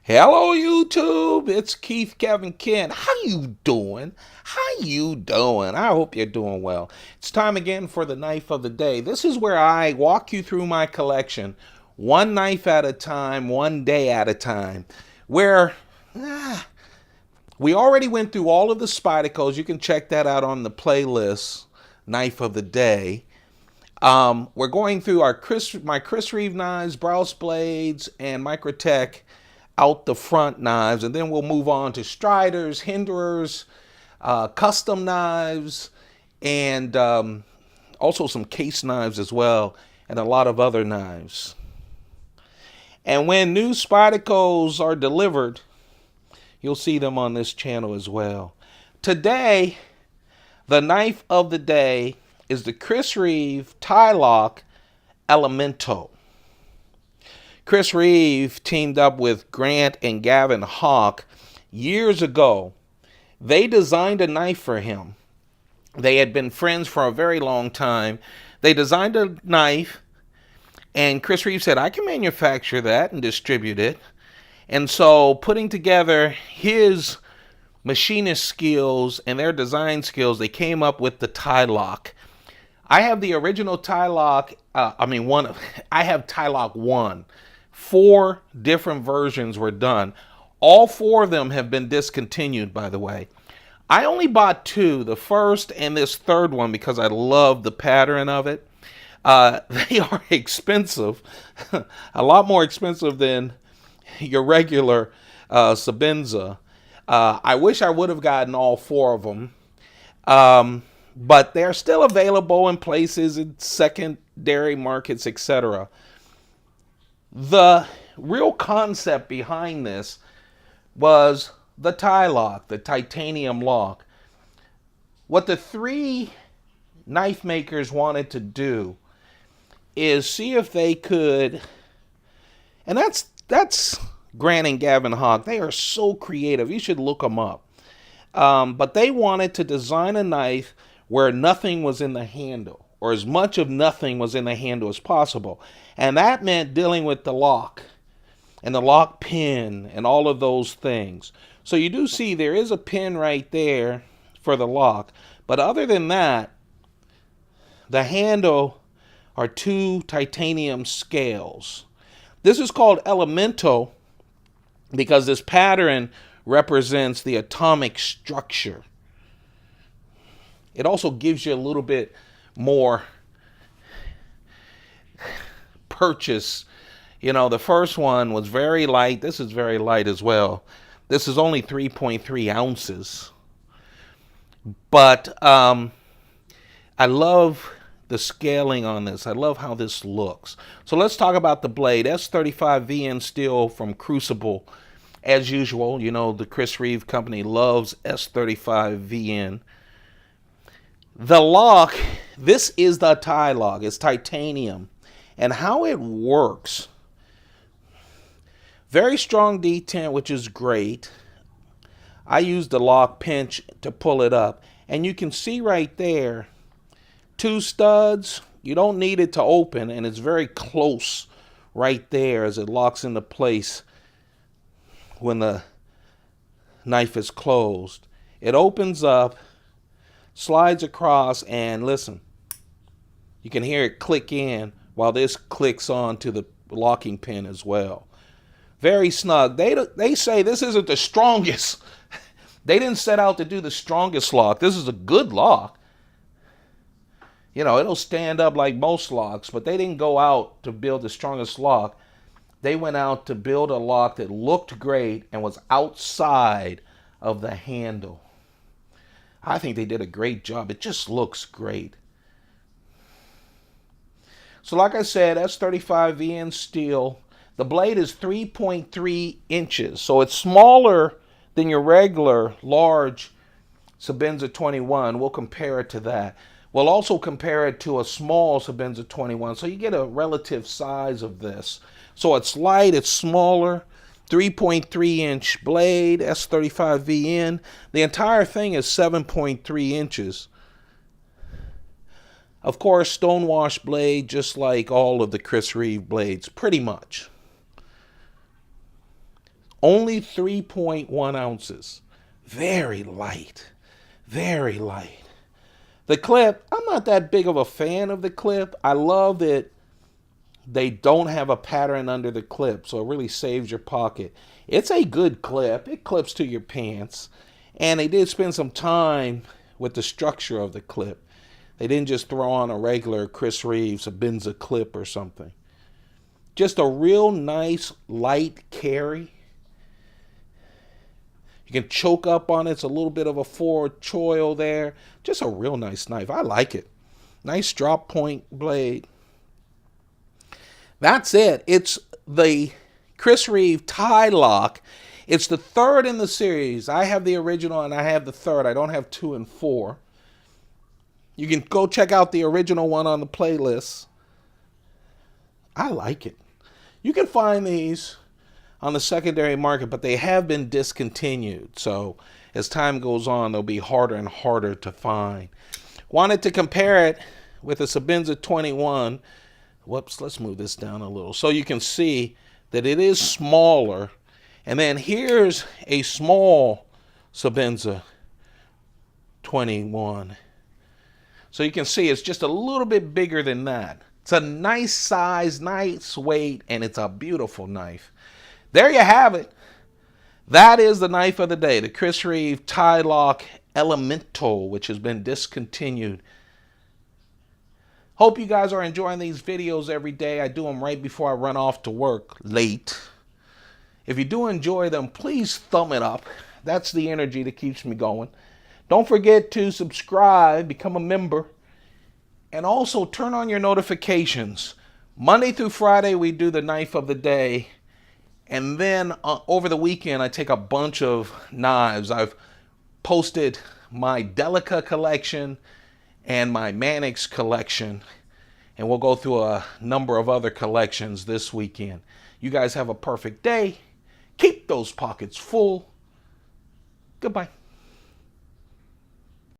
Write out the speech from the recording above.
Hello YouTube, it's Keith Kevin Kent. How you doing? How you doing? I hope you're doing well. It's time again for the knife of the day. This is where I walk you through my collection, one knife at a time, one day at a time. Where we already went through all of the Spidicles. You can check that out on the playlist, Knife of the Day. We're going through my Chris Reeve knives, Browse blades, and Microtech out the front knives, and then we'll move on to Striders, Hinderers, custom knives, and also some case knives as well, and a lot of other knives. And when new Spidicles are delivered, you'll see them on this channel as well. Today, the knife of the day is the Chris Reeve Tie-Lock Elemento. Chris Reeve teamed up with Grant and Gavin Hawk years ago. They designed a knife for him. They had been friends for a very long time. They designed a knife, and Chris Reeve said, I can manufacture that and distribute it. And so putting together his machinist skills and their design skills, they came up with the Tie-Lock. I have the original Tie-Lock. I have Tie-Lock 1. 4 different versions were done. All 4 of them have been discontinued, by the way. I only bought 2, the first and this third one, because I love the pattern of it. They are expensive, a lot more expensive than your regular Sabenza. I wish I would have gotten all 4 of them. But they're still available in places, in secondary markets, etc. The real concept behind this was the Tie-Lock, the titanium lock. What the 3 knife makers wanted to do is see if they could, and that's Grant and Gavin Hawk. They are so creative. You should look them up. But they wanted to design a knife where nothing was in the handle, or as much of nothing was in the handle as possible. And that meant dealing with the lock and the lock pin and all of those things. So you do see there is a pin right there for the lock. But other than that, the handle are 2 titanium scales. This is called Elemento because this pattern represents the atomic structure. It also gives you a little bit more purchase. You know, the first one was very light. This is very light as well. This is only 3.3 ounces. But I love the scaling on this. I love how this looks. So let's talk about the blade. S35VN steel from Crucible. As usual, you know, the Chris Reeve company loves S35VN. The lock, this is the Tie-Lock. It's titanium. And how it works, very strong detent, which is great. I used the lock pinch to pull it up. And you can see right there, 2 studs. You don't need it to open, and it's very close right there as it locks into place when the knife is closed. It opens up, slides across, and listen, you can hear it click in while this clicks on to the locking pin as well. Very snug. They say this isn't the strongest. They didn't set out to do the strongest lock. This is a good lock. You know, it'll stand up like most locks, but they didn't go out to build the strongest lock. They went out to build a lock that looked great and was outside of the handle. I think they did a great job. It just looks great. So like I said, S35VN steel. The blade is 3.3 inches. So it's smaller than your regular large Sabenza 21. We'll compare it to that. We'll also compare it to a small Sabenza 21. So you get a relative size of this. So it's light, it's smaller, 3.3 inch blade, S35VN. The entire thing is 7.3 inches. Of course, stonewash blade, just like all of the Chris Reeve blades, pretty much. Only 3.1 ounces. Very light. Very light. The clip, I'm not that big of a fan of the clip. I love that they don't have a pattern under the clip, so it really saves your pocket. It's a good clip. It clips to your pants. And they did spend some time with the structure of the clip. They didn't just throw on a regular Chris Reeve Sabenza clip or something. Just a real nice light carry. You can choke up on it. It's a little bit of a forward choil there. Just a real nice knife. I like it. Nice drop point blade. That's it. It's the Chris Reeve tie lock. It's the third in the series. I have the original and I have the third. I don't have 2 and 4. You can go check out the original one on the playlist. I like it. You can find these on the secondary market, but they have been discontinued. So as time goes on, they'll be harder and harder to find. Wanted to compare it with a Sabenza 21. Whoops, let's move this down a little so you can see that it is smaller. And then here's a small Sabenza 21. So you can see it's just a little bit bigger than that. It's a nice size, nice weight, and it's a beautiful knife. There you have it. That is the knife of the day, the Chris Reeve Tie Lock Elemental, which has been discontinued. Hope you guys are enjoying these videos every day. I do them right before I run off to work late. If you do enjoy them, please thumb it up. That's the energy that keeps me going. Don't forget to subscribe, become a member, and also turn on your notifications. Monday through Friday, we do the knife of the day. And then over the weekend, I take a bunch of knives. I've posted my Delica collection and my Mannix collection. And we'll go through a number of other collections this weekend. You guys have a perfect day. Keep those pockets full. Goodbye.